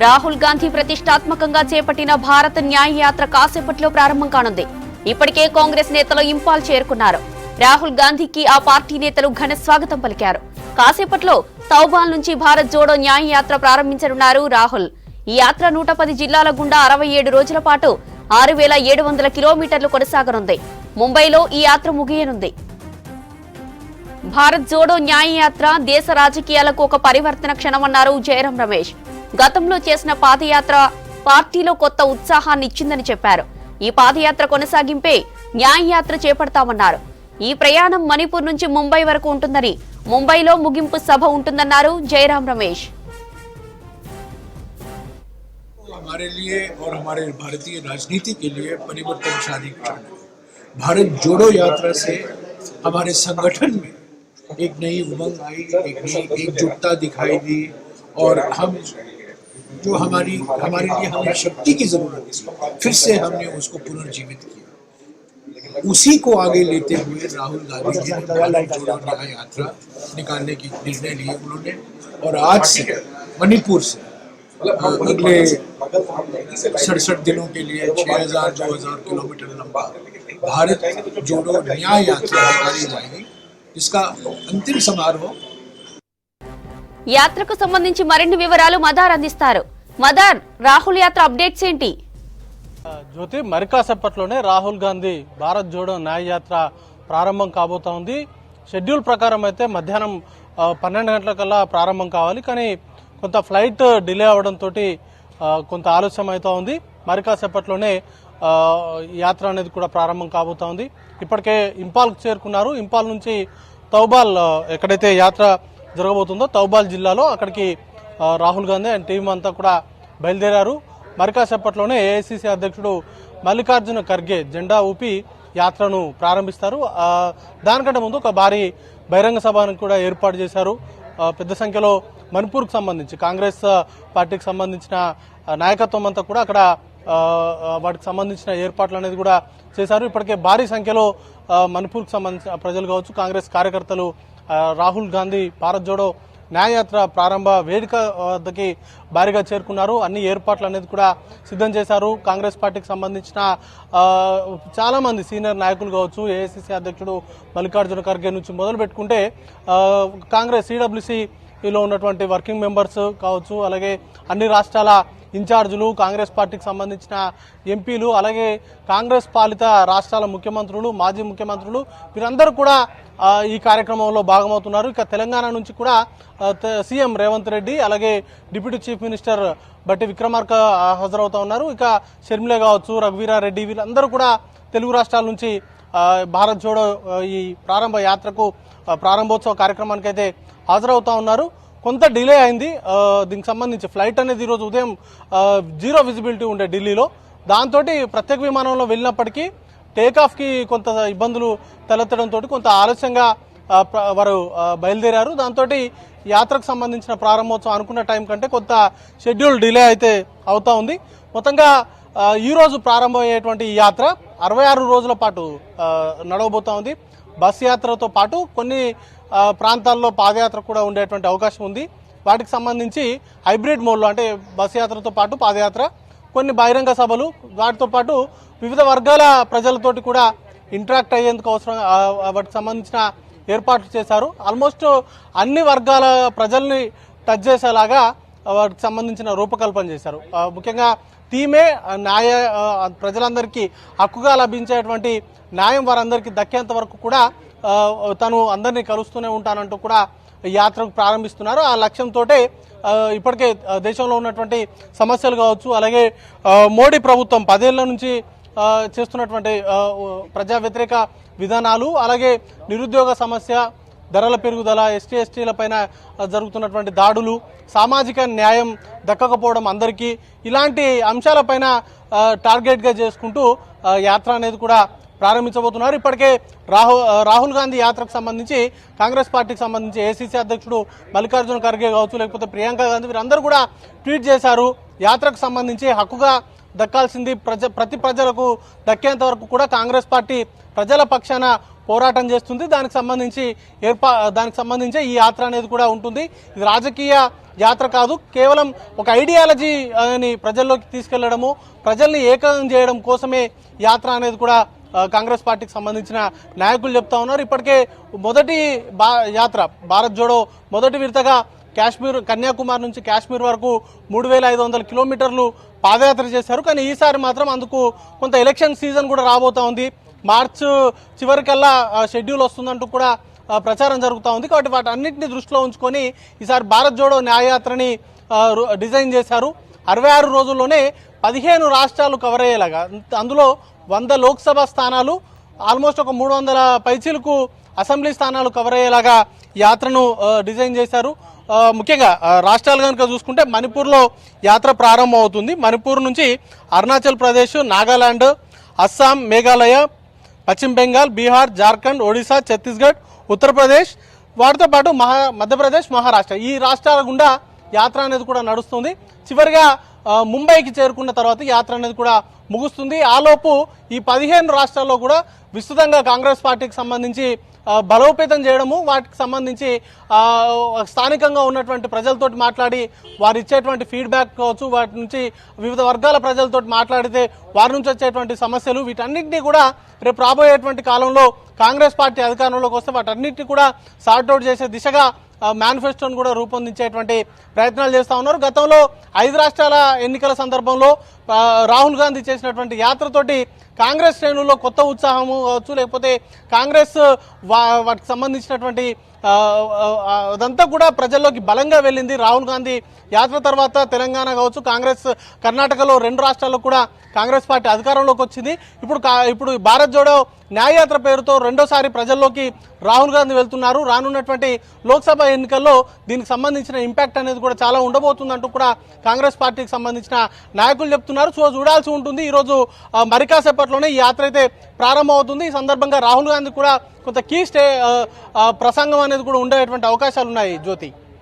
రాహుల్ గాంధీ ప్రతిష్టాత్మకంగా చేపట్టిన భారత్ న్యాయ యాత్ర కాసేపట్లో ప్రారంభం కానుంది. ఇప్పటికే కాంగ్రెస్ నేతలు ఇంపాల్ చేరుకున్నారు. రాహుల్ గాంధీకి ఆ పార్టీ నేతలు ఘన స్వాగతం పలికారు. కాసేపట్లో తౌబాల్ నుంచి భారత్ జోడో న్యాయ యాత్ర ప్రారంభించనున్నారు రాహుల్. ఈ యాత్ర 110 జిల్లాల గుండా 67 రోజుల పాటు 6700 కిలోమీటర్లు కొనసాగనుంది. ముంబైలో ఈ యాత్ర ముగియనుంది. భారత్ జోడో న్యాయ యాత్ర దేశ రాజకీయాలకు ఒక పరివర్తన క్షణమన్నారు జయరాం రమేష్. గతంలో చేసిన పాదయాత్ర పార్టీలో కొత్త ఉత్సాహాన్ని ఇచ్చిందని చెప్పారు. ఈ పాదయాత్ర కొనసాగింపే న్యాయ యాత్ర చేపడతామన్నారు. ఈ ప్రయాణం మణిపూర్ నుంచి ముంబై వరకు ఉంటుందని, ముంబైలో ముగింపు సభ ఉంటుందన్నారు జయరాం రమేష్. हमारे लिए और हमारे भारतीय राजनीति के लिए परिवर्तनशाली क्षण है। भारत जोड़ो यात्रा से हमारे संगठन में एक नई उमंग आई, एक नई एकजुटता दिखाई दी और हम जो हमारे लिए हमें शक्ति की जरूरत थी, फिर से हमने उसको पुनर्जीवित किया। उसी को आगे लेते हुए राहुल गांधी जी ने भारत जोड़ो न्याय यात्रा निकालने की निर्णय लिए उन्होंने, और आज से मणिपुर से अगले 67 दिनों के लिए 6000-2000 किलोमीटर लंबा भारत जोड़ो न्याय यात्रा निकाली जाएगी, जिसका अंतिम समारोह యాత్రకు సంబంధించి మరిన్ని వివరాలు మదార్ అందిస్తారు. మదార్, రాహుల్ యాత్ర అప్డేట్స్ ఏంటి? జ్యోతి, మరి కాసేపట్లోనే రాహుల్ గాంధీ భారత్ జోడో న్యాయ యాత్ర ప్రారంభం కాబోతా ఉంది. షెడ్యూల్ ప్రకారం అయితే మధ్యాహ్నం 12 గంటలకల్లా ప్రారంభం కావాలి. కానీ కొంత ఫ్లైట్ డిలే అవడంతో కొంత ఆలస్యం అవుతా ఉంది. మరి కాసేపట్లోనే యాత్ర అనేది కూడా ప్రారంభం కాబోతా ఉంది. ఇప్పటికే ఇంపాల్కు చేరుకున్నారు. ఇంపాల్ నుంచి తౌబాల్, ఎక్కడైతే యాత్ర జరగబోతుందో తౌబాల్ జిల్లాలో, అక్కడికి రాహుల్ గాంధీ అండ్ టీం అంతా కూడా బయలుదేరారు. మరి కాసేపట్లోనే ఏఐసిసి అధ్యక్షుడు మల్లికార్జున ఖర్గే జెండా ఊపి యాత్రను ప్రారంభిస్తారు. దానికంటే ముందు ఒక భారీ బహిరంగ సభను కూడా ఏర్పాటు చేశారు. పెద్ద సంఖ్యలో మణిపూర్కు సంబంధించి కాంగ్రెస్ పార్టీకి సంబంధించిన నాయకత్వం అంతా కూడా అక్కడ వాటికి సంబంధించిన ఏర్పాట్లు అనేది కూడా చేశారు. ఇప్పటికే భారీ సంఖ్యలో మణిపూర్కు సంబంధించిన ప్రజలు కావచ్చు, కాంగ్రెస్ కార్యకర్తలు రాహుల్ గాంధీ భారత్ జోడో న్యాయయాత్ర ప్రారంభ వేదిక వద్దకి భారీగా చేరుకున్నారు. అన్ని ఏర్పాట్లు అనేది కూడా సిద్ధం చేశారు. కాంగ్రెస్ పార్టీకి సంబంధించిన చాలా మంది సీనియర్ నాయకులు కావచ్చు, ఏఐసిసి అధ్యక్షుడు మల్లికార్జున ఖర్గే నుంచి మొదలు పెట్టుకుంటే కాంగ్రెస్ సిడబ్ల్యూసీలో ఉన్నటువంటి వర్కింగ్ మెంబర్స్ కావచ్చు, అలాగే అన్ని రాష్ట్రాల ఇన్ఛార్జీలు, కాంగ్రెస్ పార్టీకి సంబంధించిన ఎంపీలు, అలాగే కాంగ్రెస్ పాలిత రాష్ట్రాల ముఖ్యమంత్రులు, మాజీ ముఖ్యమంత్రులు, వీరందరూ కూడా ఈ కార్యక్రమంలో భాగమవుతున్నారు. ఇక తెలంగాణ నుంచి కూడా సీఎం రేవంత్ రెడ్డి, అలాగే డిప్యూటీ చీఫ్ మినిస్టర్ బట్టి విక్రమార్క హాజరవుతా ఉన్నారు. ఇక షర్మిల కావచ్చు, రఘువీరారెడ్డి, వీళ్ళందరూ కూడా తెలుగు రాష్ట్రాల నుంచి భారత్ జోడో ఈ ప్రారంభ యాత్రకు ప్రారంభోత్సవ కార్యక్రమానికి అయితే హాజరవుతా ఉన్నారు. కొంత డిలే అయింది. దీనికి సంబంధించి ఫ్లైట్ అనేది ఈరోజు ఉదయం 0 విజిబిలిటీ ఉండే ఢిల్లీలో. దాంతో ప్రత్యేక విమానంలో వెళ్ళినప్పటికీ టేకాఫ్కి కొంత ఇబ్బందులు తలెత్తడంతో కొంత ఆలస్యంగా వారు బయలుదేరారు. దాంతో యాత్రకు సంబంధించిన ప్రారంభోత్సవం అనుకున్న టైం కంటే కొంత షెడ్యూల్ డిలే అయితే అవుతా ఉంది. మొత్తంగా ఈరోజు ప్రారంభమయ్యేటువంటి ఈ యాత్ర 66 రోజుల పాటు నడవబోతా ఉంది. బస్ యాత్రతో పాటు కొన్ని ప్రాంతాల్లో పాదయాత్ర కూడా ఉండేటువంటి అవకాశం ఉంది. వాటికి సంబంధించి హైబ్రిడ్ మోడ్లో, అంటే బస్ యాత్రతో పాటు పాదయాత్ర, కొన్ని బహిరంగ సభలు, వాటితో పాటు వివిధ వర్గాల ప్రజలతోటి కూడా ఇంటరాక్ట్ అయ్యేందుకు అవసరం వాటికి సంబంధించిన ఏర్పాట్లు చేశారు. ఆల్మోస్ట్ అన్ని వర్గాల ప్రజల్ని టచ్ చేసేలాగా వాటికి సంబంధించిన రూపకల్పన చేశారు. ముఖ్యంగా థీమే ప్రజలందరికీ హక్కుగా లభించేటువంటి న్యాయం వారందరికీ దక్కేంత వరకు కూడా తను అందరినీ కలుస్తూనే ఉంటానంటూ కూడా యాత్రకు ప్రారంభిస్తున్నారు. ఆ లక్ష్యంతో ఇప్పటికే దేశంలో ఉన్నటువంటి సమస్యలు కావచ్చు, అలాగే మోడీ ప్రభుత్వం 10 ఏళ్ల నుంచి చేస్తున్నటువంటి ప్రజా వ్యతిరేక విధానాలు, అలాగే నిరుద్యోగ సమస్య, ధరల పెరుగుదల, ఎస్టీ ఎస్టీల పైన జరుగుతున్నటువంటి దాడులు, సామాజిక న్యాయం దక్కకపోవడం అందరికీ, ఇలాంటి అంశాలపైన టార్గెట్గా చేసుకుంటూ యాత్ర అనేది కూడా ప్రారంభించబోతున్నారు. ఇప్పటికే రాహుల్ గాంధీ యాత్రకు సంబంధించి కాంగ్రెస్ పార్టీకి సంబంధించి ఏసీసీ అధ్యక్షుడు మల్లికార్జున ఖర్గే కావచ్చు, లేకపోతే ప్రియాంక గాంధీ, వీరందరూ కూడా ట్వీట్ చేశారు. యాత్రకు సంబంధించి హక్కుగా దక్కాల్సింది ప్రతి ప్రజలకు దక్కేంత వరకు కూడా కాంగ్రెస్ పార్టీ ప్రజల పక్షాన పోరాటం చేస్తుంది. దానికి సంబంధించి ఈ యాత్ర అనేది కూడా ఉంటుంది. ఇది రాజకీయ యాత్ర కాదు, కేవలం ఒక ఐడియాలజీ అని ప్రజల్లోకి తీసుకెళ్లడము, ప్రజల్ని ఏకం చేయడం కోసమే యాత్ర అనేది కూడా కాంగ్రెస్ పార్టీకి సంబంధించిన నాయకులు చెప్తా ఉన్నారు. ఇప్పటికే మొదటి యాత్ర భారత్ జోడో మొదటి విడతగా కన్యాకుమారి నుంచి కాశ్మీర్ వరకు 3,500 కిలోమీటర్లు పాదయాత్ర చేశారు. కానీ ఈసారి మాత్రం అందుకు కొంత ఎలక్షన్ సీజన్ కూడా రాబోతా ఉంది. మార్చ్ చివరికల్లా షెడ్యూల్ వస్తుందంటూ కూడా ప్రచారం జరుగుతూ ఉంది. కాబట్టి వాటన్నింటినీ దృష్టిలో ఉంచుకొని ఈసారి భారత్ జోడో న్యాయయాత్రని డిజైన్ చేశారు. 66 రోజుల్లోనే 15 రాష్ట్రాలు కవర్ అయ్యేలాగా, అందులో 100 లోక్సభ స్థానాలు, ఆల్మోస్ట్ ఒక 300 పైచీలకు అసెంబ్లీ స్థానాలు కవర్ అయ్యేలాగా యాత్రను డిజైన్ చేశారు. ముఖ్యంగా రాష్ట్రాలు కనుక చూసుకుంటే మణిపూర్లో యాత్ర ప్రారంభం అవుతుంది. మణిపూర్ నుంచి అరుణాచల్ ప్రదేశ్, నాగాలాండ్, అస్సాం, మేఘాలయ, పశ్చిమ బెంగాల్, బీహార్, జార్ఖండ్, ఒడిశా, ఛత్తీస్గఢ్, ఉత్తరప్రదేశ్, వాటితో పాటు మధ్యప్రదేశ్, మహారాష్ట్ర, ఈ రాష్ట్రాల గుండా యాత్ర అనేది కూడా నడుస్తుంది. చివరిగా ముంబైకి చేరుకున్న తర్వాత యాత్ర అనేది కూడా ముగుస్తుంది. ఆలోపు ఈ 15 రాష్ట్రాల్లో కూడా విస్తృతంగా కాంగ్రెస్ పార్టీకి సంబంధించి బలోపేతం చేయడము, వాటికి సంబంధించి స్థానికంగా ఉన్నటువంటి ప్రజలతోటి మాట్లాడి వారు ఇచ్చేటువంటి ఫీడ్బ్యాక్ కావచ్చు, వాటి నుంచి వివిధ వర్గాల ప్రజలతో మాట్లాడితే వారి నుంచి వచ్చేటువంటి సమస్యలు, వీటన్నింటినీ కూడా రేపు రాబోయేటువంటి కాలంలో కాంగ్రెస్ పార్టీ అధికారంలోకి వస్తే వాటన్నింటినీ కూడా సార్ట్అవుట్ చేసే దిశగా మేనిఫెస్టోను కూడా రూపొందించేటువంటి ప్రయత్నాలు చేస్తూ ఉన్నారు. గతంలో 5 రాష్ట్రాల ఎన్నికల సందర్భంలో రాహుల్ గాంధీ చేసినటువంటి యాత్రతోటి కాంగ్రెస్ శ్రేణుల్లో కొత్త ఉత్సాహము కావచ్చు, లేకపోతే కాంగ్రెస్ వాటికి సంబంధించినటువంటి అదంతా కూడా ప్రజల్లోకి బలంగా వెళ్ళింది. రాహుల్ గాంధీ యాత్ర తర్వాత తెలంగాణ కావచ్చు, కాంగ్రెస్ కర్ణాటకలో 2 రాష్ట్రాల్లో కూడా కాంగ్రెస్ పార్టీ అధికారంలోకి వచ్చింది. ఇప్పుడు భారత్ జోడో న్యాయయాత్ర పేరుతో రెండోసారి ప్రజల్లోకి రాహుల్ గాంధీ వెళ్తున్నారు. రానున్నటువంటి లోక్సభ ఎన్నికల్లో దీనికి సంబంధించిన ఇంపాక్ట్ అనేది కూడా చాలా ఉండబోతుందంటూ కూడా కాంగ్రెస్ పార్టీకి సంబంధించిన నాయకులు చెప్తున్నారు. సో చూడాల్సి ఉంటుంది. ఈరోజు మరికాసేపట్లోనే ఈ యాత్ర అయితే ప్రారంభం అవుతుంది. ఈ సందర్భంగా రాహుల్ గాంధీ కూడా కొంత కీ ప్రసంగం అనేది కూడా ఉండేటువంటి అవకాశాలు ఉన్నాయి. జ్యోతి.